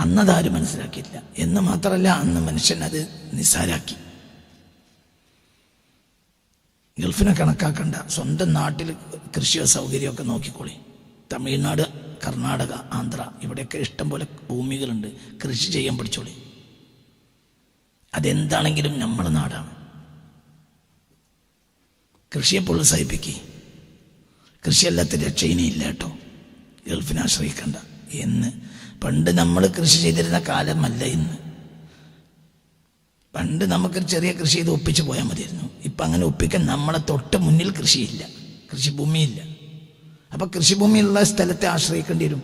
അന്നതാരും മനസ്സിലാക്കിയില്ല എന്ന് മാത്രമല്ല, അന്ന് മനുഷ്യൻ അത് നിസ്സാരാക്കി. ഗൾഫിനെ കണക്കാക്കണ്ട, സ്വന്തം നാട്ടിൽ കൃഷിയോ സൗകര്യമൊക്കെ നോക്കിക്കോളി. തമിഴ്നാട്, കർണാടക, ആന്ധ്ര ഇവിടെയൊക്കെ ഇഷ്ടംപോലെ ഭൂമികളുണ്ട്, കൃഷി ചെയ്യാൻ പഠിച്ചോളി. അതെന്താണെങ്കിലും നമ്മുടെ നാടാണ്. കൃഷിയെ പ്രോത്സാഹിപ്പിക്കുക. കൃഷിയല്ലാത്ത രക്ഷയിനിയില്ല കേട്ടോ, ഗൾഫിനെ ആശ്രയിക്കണ്ട എന്ന്. പണ്ട് നമ്മൾ കൃഷി ചെയ്തിരുന്ന കാലമല്ല ഇന്ന്. പണ്ട് നമുക്ക് ചെറിയ കൃഷി ചെയ്ത് ഒപ്പിച്ച് പോയാൽ മതിയായിരുന്നു. ഇപ്പം അങ്ങനെ ഒപ്പിക്കാൻ നമ്മളെ തൊട്ട് മുന്നിൽ കൃഷിയില്ല, കൃഷിഭൂമിയില്ല. അപ്പം കൃഷിഭൂമിയുള്ള സ്ഥലത്തെ ആശ്രയിക്കേണ്ടി വരും.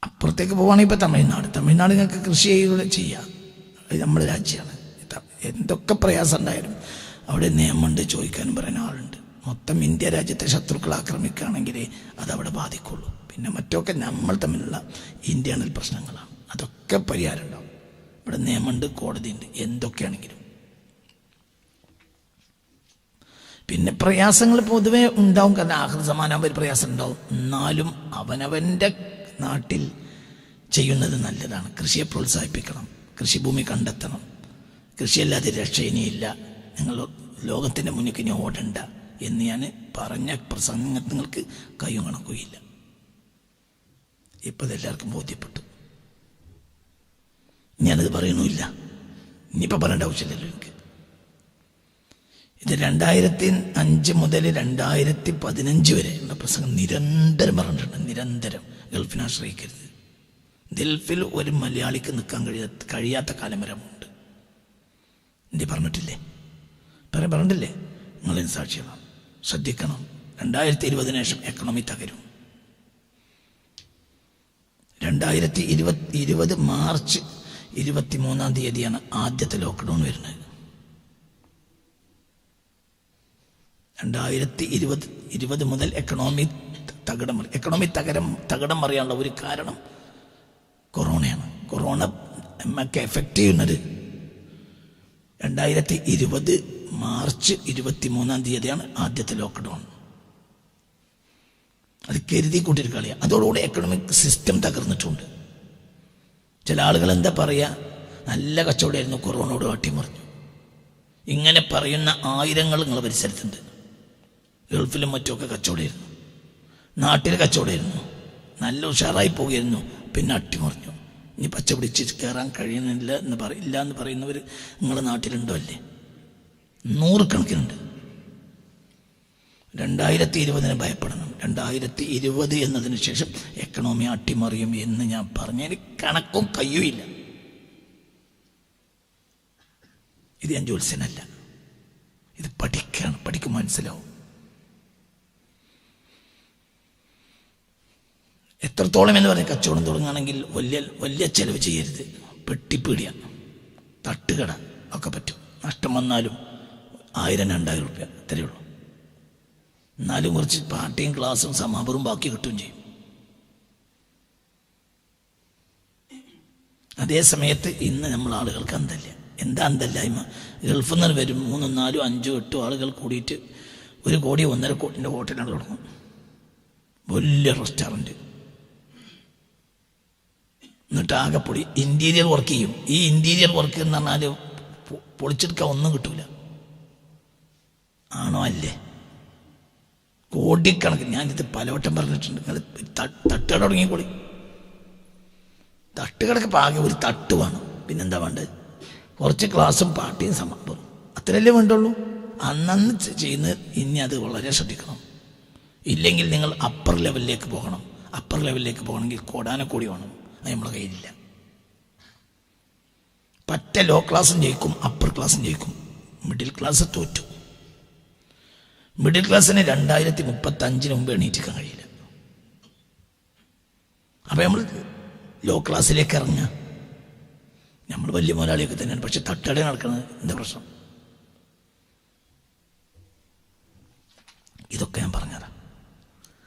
അപ്പുറത്തേക്ക് പോവുകയാണെങ്കിൽ ഇപ്പം തമിഴ്നാട് നിങ്ങൾക്ക് കൃഷി ചെയ്യാം, നമ്മുടെ രാജ്യമാണ്. എന്തൊക്കെ പ്രയാസം ഉണ്ടായാലും അവിടെ നിയമമുണ്ട്, ചോദിക്കാനും പറയാൻ ആളുണ്ട്. മൊത്തം ഇന്ത്യ രാജ്യത്തെ ശത്രുക്കൾ ആക്രമിക്കുകയാണെങ്കിൽ അതവിടെ ബാധിക്കുള്ളൂ. പിന്നെ മറ്റൊക്കെ നമ്മൾ തമ്മിലുള്ള ഇന്റേണൽ പ്രശ്നങ്ങളാണ്, അതൊക്കെ പരിഹാരം ഉണ്ടാവും. ഇവിടെ നിയമമുണ്ട്, കോടതിയുണ്ട്, എന്തൊക്കെയാണെങ്കിലും. പിന്നെ പ്രയാസങ്ങൾ പൊതുവെ ഉണ്ടാവും, കാരണം ആഹൃത സമാനാകുമ്പോൾ ഒരു പ്രയാസം ഉണ്ടാവും. എന്നാലും അവനവൻ്റെ നാട്ടിൽ ചെയ്യുന്നത് നല്ലതാണ്. കൃഷിയെ പ്രോത്സാഹിപ്പിക്കണം, കൃഷിഭൂമി കണ്ടെത്തണം. കൃഷിയല്ലാതെ രക്ഷയിനിയില്ല, നിങ്ങൾ ലോകത്തിൻ്റെ മുന്നിൽ ഇനി ഓടണ്ട എന്ന് ഞാൻ പറഞ്ഞ പ്രസംഗങ്ങൾക്ക് കയ്യും കണക്കുകയില്ല. ഇപ്പം ഇതെല്ലാവർക്കും ബോധ്യപ്പെട്ടു. ഞാനത് പറയണമില്ല, ഇനിയിപ്പോൾ പറയേണ്ട ആവശ്യമില്ലല്ലോ എനിക്ക്. ഇത് 2005 മുതൽ 2015 വരെ ഉള്ള പ്രസംഗം നിരന്തരം പറഞ്ഞിട്ടുണ്ട്. നിരന്തരം ഗൾഫിനെ ആശ്രയിക്കരുത്. ഗൾഫിൽ ഒരു മലയാളിക്ക് നിൽക്കാൻ കഴിയാത്ത കാലം വരെ ഉണ്ട്. എന്തി പറഞ്ഞിട്ടില്ലേ? പറഞ്ഞിട്ടില്ലേ? നിങ്ങളതിന് സാക്ഷികളാണ്. ശ്രദ്ധിക്കണം. 2020 ശേഷം എക്കണോമി തകരും. 2020 മാർച്ച് 23-ാം തീയതിയാണ് ആദ്യത്തെ ലോക്ക്ഡൗൺ വരുന്നത്. 2020 മുതൽ എക്കണോമി തകിടം മറിയാനുള്ള ഒരു കാരണം കൊറോണയാണ്. കൊറോണ നമുക്ക് എഫക്റ്റ് ചെയ്യുന്നത് 2020 മാർച്ച് 23-ാം തീയതിയാണ് ആദ്യത്തെ ലോക്ക്ഡൗൺ. അത് കരുതി കൂട്ടിയൊരു കളിയാണ്. അതോടുകൂടി എക്കണോമിക് സിസ്റ്റം തകർന്നിട്ടുണ്ട്. ചില ആളുകൾ എന്താ പറയുക, നല്ല കച്ചവടമായിരുന്നു, കൊറോണയോട് അട്ടിമറിഞ്ഞു. ഇങ്ങനെ പറയുന്ന ആയിരങ്ങൾ നിങ്ങളുടെ പരിസരത്തുണ്ട്. ഗൾഫിലും മറ്റുമൊക്കെ കച്ചവടമായിരുന്നു, നാട്ടിൽ കച്ചവടമായിരുന്നു, നല്ല ഉഷാറായി പോകുമായിരുന്നു, പിന്നെ അട്ടിമറിഞ്ഞു. ഇനി പച്ച പിടിച്ച് കയറാൻ കഴിയുന്നില്ല എന്ന് പറയുന്നവർ നിങ്ങളുടെ നാട്ടിലുണ്ടോ? അല്ലേ? 100 കണക്കിനുണ്ട്. 2020 ഭയപ്പെടണം. 2020 എന്നതിന് ശേഷം എക്കണോമി അട്ടിമറിയും എന്ന് ഞാൻ പറഞ്ഞതിന് കണക്കും കയ്യുമില്ല. ഇത് ഞാൻ ജോത്സ്യനല്ല, ഇത് പഠിക്കും, മനസ്സിലാവും. എത്രത്തോളം എന്ന് പറഞ്ഞാൽ കച്ചവടം തുടങ്ങുകയാണെങ്കിൽ വലിയ ചെലവ് ചെയ്യരുത്. പെട്ടിപ്പീടിയ, തട്ടുകട ഒക്കെ പറ്റും. നഷ്ടം വന്നാലും 1000-2000 രൂപ അത്രയേ ഉള്ളൂ. എന്നാലും കുറച്ച് പാർട്ടിയും ക്ലാസ്സും സമാപറും ബാക്കി കിട്ടുകയും ചെയ്യും. അതേ സമയത്ത് ഇന്ന് നമ്മൾ ആളുകൾക്ക് അന്തല്ല. എന്താ അന്തല്ലായ്മ? ഗൾഫിൽ നിന്ന് വരും 3, 4, 5, 8 ആളുകൾ കൂടിയിട്ട് 1 കോടി 1.5 കോടിൻ്റെ ഹോട്ടലാണ് തുടങ്ങും, വലിയ റെസ്റ്റോറൻറ്റ്. എന്നിട്ട് ആകെ പൊടി ഇൻറ്റീരിയർ വർക്ക് ചെയ്യും. ഈ ഇൻറ്റീരിയർ വർക്ക് എന്ന് പറഞ്ഞാൽ പൊളിച്ചെടുക്കാൻ ഒന്നും കിട്ടൂല. ആണോ? അല്ലേ? കോടിക്കണക്കിന്. ഞാനിത് പലവട്ടം പറഞ്ഞിട്ടുണ്ട്. നിങ്ങൾ തട്ടുകട തുടങ്ങിക്കോളി. തട്ടുകടക്ക് പാകെ ഒരു തട്ട് വേണം. പിന്നെന്താ വേണ്ടത്? കുറച്ച് ക്ലാസ്സും പാർട്ടിയും സമാപവും, അത്രയല്ലേ വേണ്ടുള്ളൂ. അന്നന്ന് ചെയ്യുന്നത്. ഇനി അത് വളരെ ശ്രദ്ധിക്കണം. ഇല്ലെങ്കിൽ നിങ്ങൾ അപ്പർ ലെവലിലേക്ക് പോകണം. അപ്പർ ലെവലിലേക്ക് പോകണമെങ്കിൽ കോടാനക്കോടി വേണം. അത് നമ്മളെ കയ്യിലില്ല. പറ്റ ലോ ക്ലാസ്സും ജയിക്കും, അപ്പർ ക്ലാസ്സും ജയിക്കും. മിഡിൽ ക്ലാസ് തോറ്റു. മിഡിൽ ക്ലാസ്സിന് 2035 മുമ്പ് എണീറ്റിക്കാൻ കഴിയില്ല. അപ്പം നമ്മൾ ലോ ക്ലാസ്സിലേക്ക് ഇറങ്ങുക. നമ്മൾ വലിയ മുതലാളിയൊക്കെ തന്നെയാണ്, പക്ഷെ തട്ടട നടക്കുന്നത് എന്താ പ്രശ്നം? ഇതൊക്കെ ഞാൻ പറഞ്ഞതാണ്.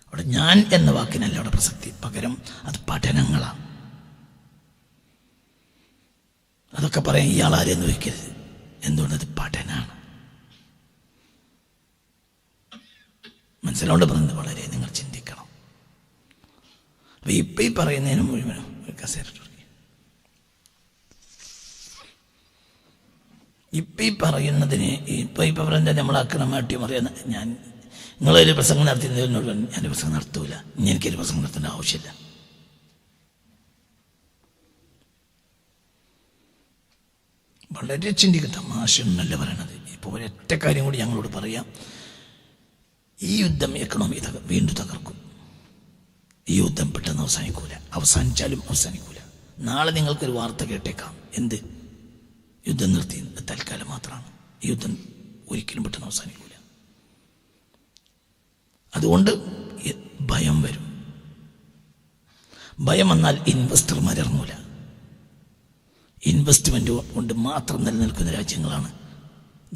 അവിടെ ഞാൻ എന്ന വാക്കിനല്ല അവിടെ പ്രസക്തി, പകരം അത് പഠനങ്ങളാണ്. അതൊക്കെ പറയാൻ ഇയാളാരെന്ന് വയ്ക്കരുത്. എന്തുകൊണ്ടത് പഠനമാണ്. മനസ്സിലോണ്ട് പറഞ്ഞത് വളരെ നിങ്ങൾ ചിന്തിക്കണം. അപ്പൊ ഇപ്പൊ ഈ പറയുന്നതിന് മുഴുവനും ഒരു കസേര ഇപ്പം ഈ പറയുന്നതിന് ഇപ്പം പറയുന്നത് നമ്മൾ അക്രമമാട്ടി പറയാൻ ഞാൻ നിങ്ങളൊരു പ്രസംഗം നടത്തുന്നതിനോട് ഞാനൊരു പ്രസംഗം നടത്തൂല, ഇനി എനിക്കൊരു പ്രസംഗം നടത്തേണ്ട ആവശ്യമില്ല. വളരെ ചിന്തിക്കും, തമാശയൊന്നല്ല പറയണത്. ഇപ്പോൾ ഒരൊറ്റ കാര്യം കൂടി ഞങ്ങളോട് പറയാം. ഈ യുദ്ധം എക്കണോമി വീണ്ടും തകർക്കും. ഈ യുദ്ധം പെട്ടെന്ന് അവസാനിക്കൂല, അവസാനിച്ചാലും അവസാനിക്കൂല. നാളെ നിങ്ങൾക്കൊരു വാർത്ത കേട്ടേക്കാം, എന്ത് യുദ്ധം നിർത്തി, തൽക്കാലം മാത്രമാണ്. ഈ യുദ്ധം ഒരിക്കലും പെട്ടെന്ന് അവസാനിക്കൂല. അതുകൊണ്ട് ഭയം വരും. ഭയം വന്നാൽ ഇൻവെസ്റ്റർമാർ ഇറങ്ങൂല. ഇൻവെസ്റ്റ്മെന്റ് കൊണ്ട് മാത്രം നിലനിൽക്കുന്ന രാജ്യങ്ങളാണ്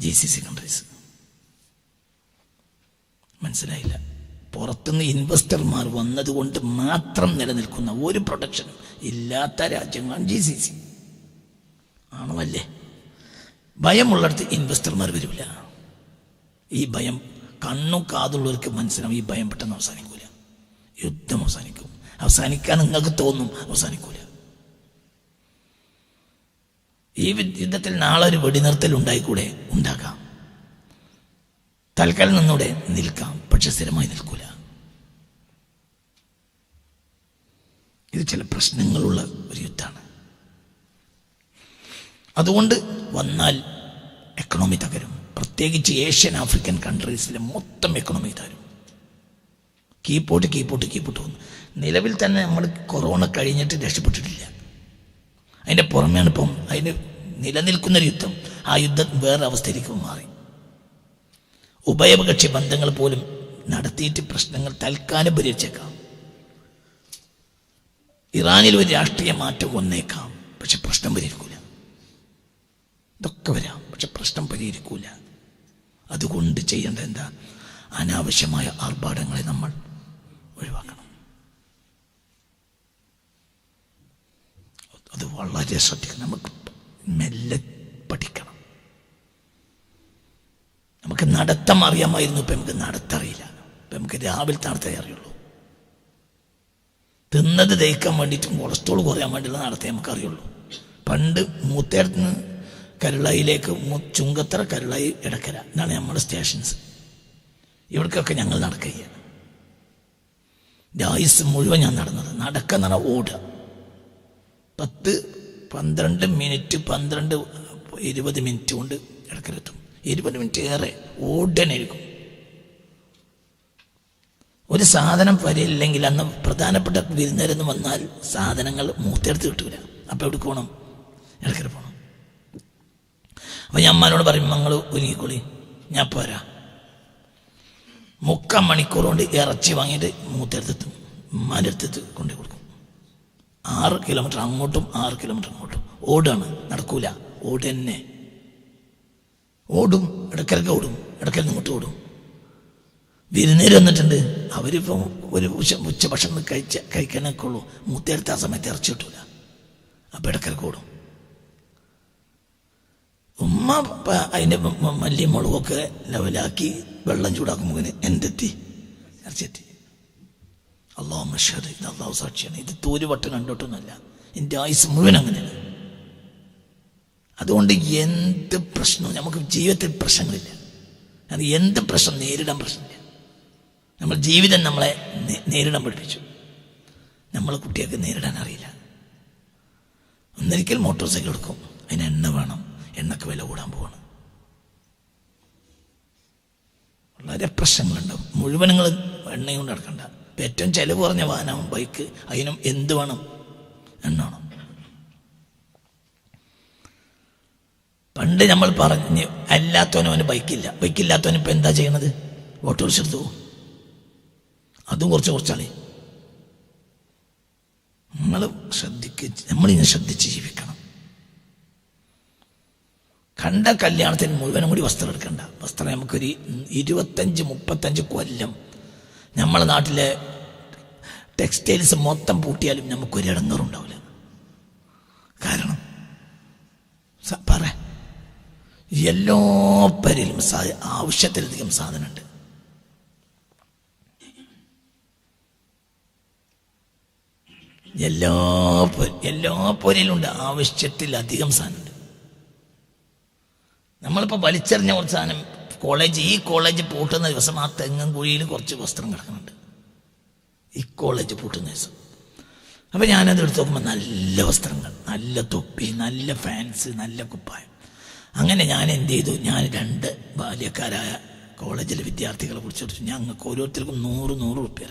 GCC കൺട്രീസ്. മനസ്സിലായില്ല? പുറത്തുനിന്ന് ഇൻവെസ്റ്റർമാർ വന്നതുകൊണ്ട് മാത്രം നിലനിൽക്കുന്ന ഒരു പ്രൊട്ടക്ഷനും ഇല്ലാത്ത രാജ്യങ്ങളാണ് GCC. ആണോ അല്ലേ? ഭയമുള്ളിടത്ത് ഇൻവെസ്റ്റർമാർ വരില്ല. ഈ ഭയം കണ്ണും കാതുള്ളവർക്ക് മനസ്സിലാവും. ഈ ഭയം പെട്ടെന്ന് അവസാനിക്കൂല. യുദ്ധം അവസാനിക്കും. അവസാനിക്കാൻ നിങ്ങൾക്ക് തോന്നും, അവസാനിക്കൂല. ഈ യുദ്ധത്തിൽ നാളെ ഒരു വെടിനിർത്തൽ ഉണ്ടായിക്കൂടെ? ഉണ്ടാക്കാം. തൽക്കാലം നിന്നൂടെ? നിൽക്കാം. പക്ഷെ സ്ഥിരമായി നിൽക്കൂല. ഇത് ചില പ്രശ്നങ്ങളുള്ള ഒരു യുദ്ധമാണ്. അതുകൊണ്ട് വന്നാൽ എക്കണോമി തകരും. പ്രത്യേകിച്ച് ഏഷ്യൻ ആഫ്രിക്കൻ കൺട്രീസിലെ മൊത്തം എക്കണോമി തകരും. കീപ്പോട്ട് വന്നു. നിലവിൽ തന്നെ നമ്മൾ കൊറോണ കഴിഞ്ഞിട്ട് രക്ഷപ്പെട്ടിട്ടില്ല. അതിൻ്റെ പുറമെയാണ് ഇപ്പം അതിന് നിലനിൽക്കുന്നൊരു യുദ്ധം. ആ യുദ്ധം വേറെ അവസ്ഥയിലേക്ക് മാറി. ഉഭയകക്ഷി ബന്ധങ്ങൾ പോലും നടത്തിയിട്ട് പ്രശ്നങ്ങൾ തൽക്കാലം പരിഹരിച്ചേക്കാം. ഇറാനിൽ ഒരു രാഷ്ട്രീയ മാറ്റം വന്നേക്കാം, പക്ഷെ പ്രശ്നം പരിഹരിക്കൂല. ഇതൊക്കെ വരാം, പക്ഷെ പ്രശ്നം പരിഹരിക്കൂല. അതുകൊണ്ട് ചെയ്യേണ്ടത് എന്താ? അനാവശ്യമായ ആർഭാടങ്ങളെ നമ്മൾ ഒഴിവാക്കണം. അത് വളരെ ശ്രദ്ധിക്കണം. നമുക്ക് മെല്ലെ പഠിക്കണം. നമുക്ക് നടത്തം അറിയാമായിരുന്നു, ഇപ്പം നമുക്ക് നടത്തറിയില്ല. ഇപ്പം നമുക്ക് രാവിലത്തെ നടത്തേ അറിയുള്ളൂ. തിന്നത് ദഹിക്കാൻ വേണ്ടിയിട്ടും കൊളസ്ട്രോൾ കുറയാൻ വേണ്ടിയുള്ള നടത്തേ നമുക്ക് അറിയുള്ളൂ. പണ്ട് മൂത്തേടത്തുനിന്ന് കരുളായിലേക്ക് ചുങ്കത്തറ, കരുളായി, എടക്കര, ഇതാണ് നമ്മുടെ സ്റ്റേഷൻസ്. ഇവിടേക്കൊക്കെ ഞങ്ങൾ നടക്കുകയാണ്. ആയുസ് മുഴുവൻ ഞാൻ നടന്നത്. നടക്കുന്ന ഓടുക. 10-12 മിനിറ്റ് 12-20 മിനിറ്റ് കൊണ്ട് ഇടക്കരെത്തും. 20 മിനിറ്റ് ഏറെ ഓടനായിരിക്കും. ഒരു സാധനം വരില്ലെങ്കിൽ അന്ന് പ്രധാനപ്പെട്ട വിരുന്നേരെന്ന് വന്നാൽ സാധനങ്ങൾ മൂത്തെടുത്ത് കിട്ടൂല. അപ്പം എവിടെ പോകണം? ഇടക്കര പോകണം. അപ്പം ഞാൻ അമ്മനോട് പറയും, നിങ്ങൾ ഒരുങ്ങിക്കോളി, ഞാൻ പോരാ. 3/4 മണിക്കൂർ കൊണ്ട് ഇറച്ചി വാങ്ങിയിട്ട് മൂത്തെടുത്തെത്തും. ഉമ്മാൻ്റെ അടുത്ത് കൊണ്ടു കൊടുക്കും. 6 കിലോമീറ്റർ അങ്ങോട്ടും 6 കിലോമീറ്റർ അങ്ങോട്ടും ഓടാണ്. നടക്കൂല. ഓട് തന്നെ ഓടും. ഇടയ്ക്കിടയ്ക്ക് ഓടും. ഇടയ്ക്കിടയ്ക്ക് ഇങ്ങോട്ട് ഓടും. വിരുന്നേര് വന്നിട്ടുണ്ട്. അവരിപ്പം ഒരു ഉച്ചഭക്ഷണം കഴിക്കാനൊക്കെ ഉള്ളൂ. മൂത്തെടുത്ത് ആ സമയത്ത് ഇറച്ചി കിട്ടൂല. അപ്പം ഇടയ്ക്കിടയ്ക്ക് ഓടും. ഉമ്മ അതിൻ്റെ മല്ലിയും മുളകൊക്കെ ലെവലാക്കി വെള്ളം ചൂടാക്കുമ്പോൾ എന്തെത്തി? ഇറച്ചെത്തി. അള്ളാഹു ഷഹദ്, ഇത് അള്ളാഹു സാക്ഷിയാണ്. ഇത് തോരുവട്ടം കണ്ടോട്ടൊന്നുമല്ല. എൻ്റെ ആയുസ് മുഴുവൻ അങ്ങനെയാണ്. അതുകൊണ്ട് എന്ത് പ്രശ്നവും, നമുക്ക് ജീവിതത്തിൽ പ്രശ്നങ്ങളില്ല. അത് എന്ത് പ്രശ്നം നേരിടാൻ പ്രശ്നമില്ല. നമ്മൾ ജീവിതം നമ്മളെ നേരിടാൻ പഠിപ്പിച്ചു. നമ്മളെ കുട്ടികൾക്ക് നേരിടാൻ അറിയില്ല. ഒന്നിരിക്കൽ മോട്ടോർ സൈക്കിൾ എടുക്കും, അതിന് എണ്ണ വേണം. എണ്ണക്ക് വില കൂടാൻ പോവാണ്. വളരെ പ്രശ്നങ്ങളുണ്ടാവും. മുഴുവൻ നിങ്ങൾ എണ്ണയും കൊണ്ട് നടക്കണ്ട. ഏറ്റവും ചിലവ് കുറഞ്ഞ വാഹനവും ബൈക്ക്, അതിനും എന്ത് വേണം? എണ്ണ വേണം. പണ്ട് നമ്മൾ പറഞ്ഞ് അല്ലാത്തവനും അവന് ബൈക്കില്ലാത്തവനും ഇപ്പം എന്താ ചെയ്യണത്? ഓട്ടോറിക്ഷ എടുത്തു പോകും. അതും കുറച്ചാളി. നമ്മളിങ്ങനെ ശ്രദ്ധിച്ച് ജീവിക്കണം. കണ്ട കല്യാണത്തിന് മുഴുവനും കൂടി വസ്ത്രം എടുക്കണ്ട. വസ്ത്രം നമുക്കൊരു 25-35 കൊല്ലം നമ്മളെ നാട്ടിലെ ടെക്സ്റ്റൈൽസ് മൊത്തം പൂട്ടിയാലും നമുക്കൊരു ഇടങ്ങറുണ്ടാവില്ല. കാരണം എല്ലാ പേരിലും ആവശ്യത്തിലധികം സാധനമുണ്ട്. എല്ലാ പൊരയിലുണ്ട് ആവശ്യത്തിലധികം സാധനമുണ്ട്. നമ്മളിപ്പോൾ വലിച്ചെറിഞ്ഞ കുറച്ച് സാധനം ഈ കോളേജ് പൂട്ടുന്ന ദിവസം ആ തെങ്ങൻ കുഴിയിൽ കുറച്ച് വസ്ത്രം കിടക്കുന്നുണ്ട്. ഈ കോളേജ് പൂട്ടുന്ന ദിവസം അപ്പം ഞാനത് എടുത്ത് നോക്കുമ്പോൾ നല്ല വസ്ത്രങ്ങൾ, നല്ല തൊപ്പി, നല്ല ഫാൻസ്, നല്ല കുപ്പായം. അങ്ങനെ ഞാൻ എന്ത് ചെയ്തു, ഞാൻ 2 ബാല്യക്കാരായ കോളേജിലെ വിദ്യാർത്ഥികളെ കുറിച്ച് ഞങ്ങൾക്ക് ഓരോരുത്തർക്കും 100 റുപ്യ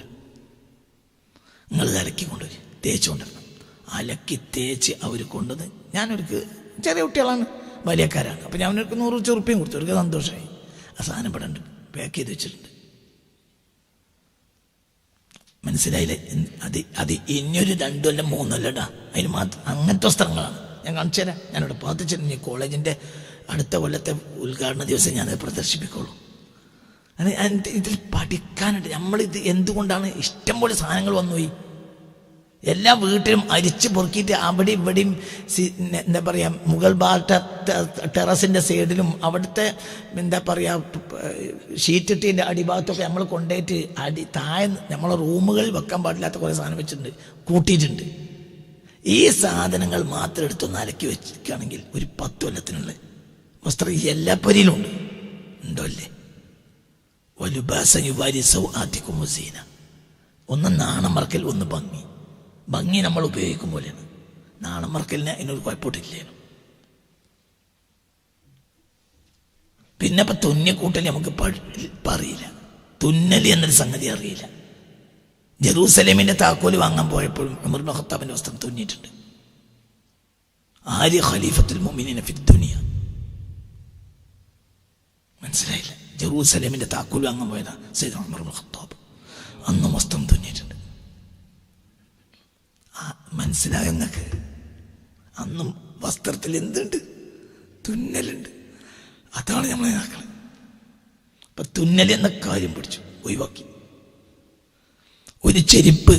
നിങ്ങൾ അലക്കി കൊണ്ടുവരും, തേച്ച് കൊണ്ടുവരണം. അലക്കി തേച്ച് അവർ കൊണ്ടുവന്ന് ഞാനവർക്ക് ചെറിയ കുട്ടികളാണ്, ബാല്യക്കാരാണ്. അപ്പം ഞാൻ അവർക്ക് 100 റുപ്യയും കൊടുത്തു. അവർക്ക് സന്തോഷമായി. ആ സാധനം ഇവിടെ ഉണ്ട്, പാക്ക് ചെയ്ത് വെച്ചിട്ടുണ്ട്. മനസ്സിലായില്ലേ? അത് ഇനിയൊരു 2 കൊല്ലം 3 കൊല്ലം അതിന് മാത്രം അങ്ങനത്തെ വസ്ത്രങ്ങളാണ് ഞാൻ കാണിച്ചു തരാം. ഞാനിവിടെ പാത്തിച്ചിട്ടുണ്ട്. കോളേജിൻ്റെ അടുത്ത കൊല്ലത്തെ ഉദ്ഘാടന ദിവസം ഞാനത് പ്രദർശിപ്പിക്കുള്ളൂ. ഇതിൽ പഠിക്കാനുണ്ട്. നമ്മളിത് എന്തുകൊണ്ടാണ് ഇഷ്ടം പോലെ സാധനങ്ങൾ വന്നുപോയി. എല്ലാ വീട്ടിലും അരിച്ച് പൊറുക്കിയിട്ട് അവിടെ ഇവിടെയും എന്താ പറയുക, മുകൾ ടെറസിൻ്റെ സൈഡിലും അവിടുത്തെ എന്താ പറയുക ഷീറ്റിട്ടിൻ്റെ അടിഭാഗത്തൊക്കെ നമ്മൾ കൊണ്ടുപോയിട്ട് താഴെ നമ്മളെ റൂമുകളിൽ വെക്കാൻ പാടില്ലാത്ത കുറേ സാധനം വെച്ചിട്ടുണ്ട്, കൂട്ടിയിട്ടുണ്ട്. ഈ സാധനങ്ങൾ മാത്രം എടുത്തൊന്ന് അലക്കി വെക്കുകയാണെങ്കിൽ ഒരു 10 കൊല്ലത്തിനുള്ള വസ്ത്രം എല്ലാ പൊരിയിലുണ്ട്. ഉണ്ടോ അല്ലേ? വലുബാസയുവാരിസൗആതികുമുസീന. ഒന്ന് നാണം മറക്കൽ, ഒന്ന് ഭംഗി. ഭംഗി നമ്മൾ ഉപയോഗിക്കും പോലെയാണ്. നാണം മറക്കലിന് അതിനൊരു കുഴപ്പമില്ലേനു. പിന്നെ ഇപ്പം തുന്നിക്കൂട്ടൽ നമുക്ക് അറിയില്ല. തുന്നൽ എന്നൊരു സംഗതി അറിയില്ല. ജെറൂസലേമിന്റെ താക്കോല് വാങ്ങാൻ പോയപ്പോഴും ഉമർ ഇബ്നു ഖത്താബിന്റെ വസ്ത്രം തുന്നിയിട്ടുണ്ട്. ആര്യ ഖലീഫത്തുൽ മുഅ്മിനീന ഫി ദുനിയ. മനസ്സിലായില്ല? ജെറൂസലേമിന്റെ താക്കോല് വാങ്ങാൻ പോയതാ സയ്യിദ് ഉമർ ഇബ്നു ഖത്താബ്. അന്ന് വസ്ത്രം തുന്നിയിട്ടുണ്ട്. മനസ്സിലായോ എന്നൊക്കെ? അന്നും വസ്ത്രത്തിൽ എന്തുണ്ട്? തുന്നലുണ്ട്. അതാണ് നമ്മളെ നാക്കള്. അപ്പൊ തുന്നൽ എന്ന കാര്യം പിടിച്ചു, ഒഴിവാക്കി. ഒരു ചെരുപ്പ്,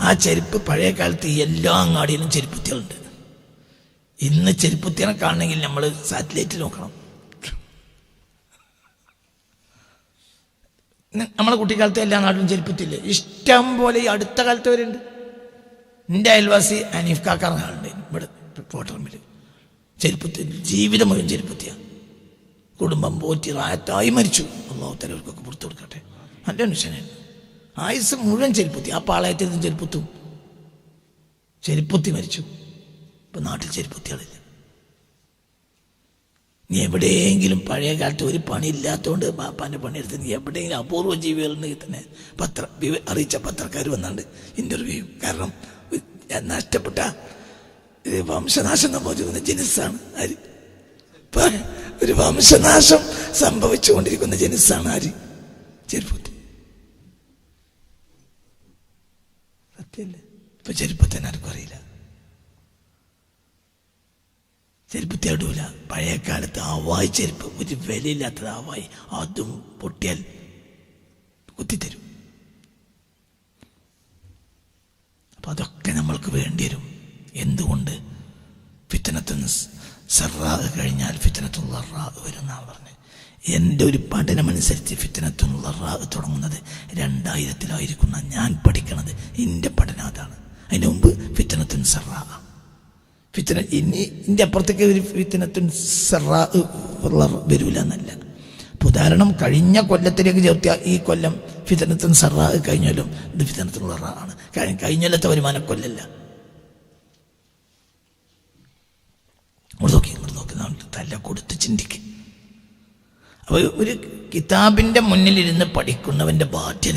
ആ ചെരുപ്പ് പഴയ കാലത്ത് എല്ലാ അങ്ങാടിയിലും ചെരുപ്പുത്തികളുണ്ട്. ഇന്ന് ചെരുപ്പുത്തിനെ കാണണമെങ്കിൽ നമ്മൾ സാറ്റലൈറ്റ് നോക്കണം. നമ്മളെ കുട്ടിക്കാലത്ത് എല്ലാ നാട്ടിലും ചെരുപ്പുത്തില്ലേ? ഇഷ്ടം പോലെ. ഈ അടുത്ത കാലത്ത് വരുന്നുണ്ട്. എൻ്റെ അയൽവാസി അനീഫ് കാക്കാറിന് ആളുണ്ട് ഇവിടെ പോട്ടറമ്പിൽ. ചെരുപ്പത്തി ജീവിതം മുഴുവൻ ചെരുപ്പത്തിയാണ്. കുടുംബം പോറ്റി റായത്തായി മരിച്ചു. അള്ളാഹു തലവർക്കൊക്കെ പുറത്തു കൊടുക്കട്ടെ. നല്ല മനുഷ്യനാണ്. ആയുസ് മുഴുവൻ ചെരുപ്പത്തി. ആ പാളയത്തിൽ ചെരുപ്പത്തി മരിച്ചു. ഇപ്പം നാട്ടിൽ ചെരുപ്പത്തികളില്ല. നീ എവിടെയെങ്കിലും പഴയ കാലത്ത് ഒരു പണി ഇല്ലാത്തതുകൊണ്ട് ബാപ്പാൻ്റെ പണിയെടുത്ത് നീ എവിടെയെങ്കിലും അപൂർവ ജീവികളുണ്ടെങ്കിൽ തന്നെ അറിയിച്ച പത്രക്കാർ വന്നാണ്ട് ഇൻ്റർവ്യൂ. കാരണം നഷ്ടപ്പെട്ട വംശനാശം സംഭവിച്ചിരിക്കുന്ന ജനുസാണ് ആര്? ഒരു വംശനാശം സംഭവിച്ചുകൊണ്ടിരിക്കുന്ന ജനുസാണ് ആര്? ചെരുപ്പത്തി. സത്യല്ലേ? ഇപ്പൊ ചെരുപ്പത്തിന് ആർക്കും അറിയില്ല. ചെരുപ്പത്തി അടുവില്ല. പഴയ കാലത്ത് ആവായി ചെരുപ്പ്, ഒരു വിലയില്ലാത്തത് ആവായി, അതും പൊട്ടിയാൽ കുത്തിത്തരും. അപ്പൊ അതൊക്കെ നമ്മൾക്ക് വേണ്ടി വരും. എന്തുകൊണ്ട്? ഫിത്നത്തുൻ സറാ കഴിഞ്ഞാൽ ഫിത്നത്തുൽ ളറാ വരുന്നാണ് പറഞ്ഞത്. എൻ്റെ ഒരു പഠനമനുസരിച്ച് ഫിത്നത്തുൽ ളറാ തുടങ്ങുന്നത് 2000-ലായിരിക്കുന്ന ഞാൻ പഠിക്കണത്. എൻ്റെ പഠനം അതാണ്. അതിന് മുമ്പ് ഫിത്നത്തുൻ സറാ. ഇനി ഇതിൻ്റെ അപ്പുറത്തേക്ക് ഒരു ഫിത്നത്തുൻ സറാ വരൂല എന്നല്ല. ഉദാഹരണം, കഴിഞ്ഞ കൊല്ലത്തിലേക്ക് ചേർത്തിയ ഈ കൊല്ലം ഫിത്നത്തുൻ സറാ കഴിഞ്ഞാലും ഇത് ഫിത്നത്തുൽ ളറാ ആണ്. കഴിഞ്ഞൊല്ലത്തെ വരുമാനക്കൊല്ലല്ല. നോക്കി തല കൊടുത്ത് ചിന്തിക്കും. അപ്പോൾ ഒരു കിതാബിൻ്റെ മുന്നിലിരുന്ന് പഠിക്കുന്നവൻ്റെ ബാധ്യത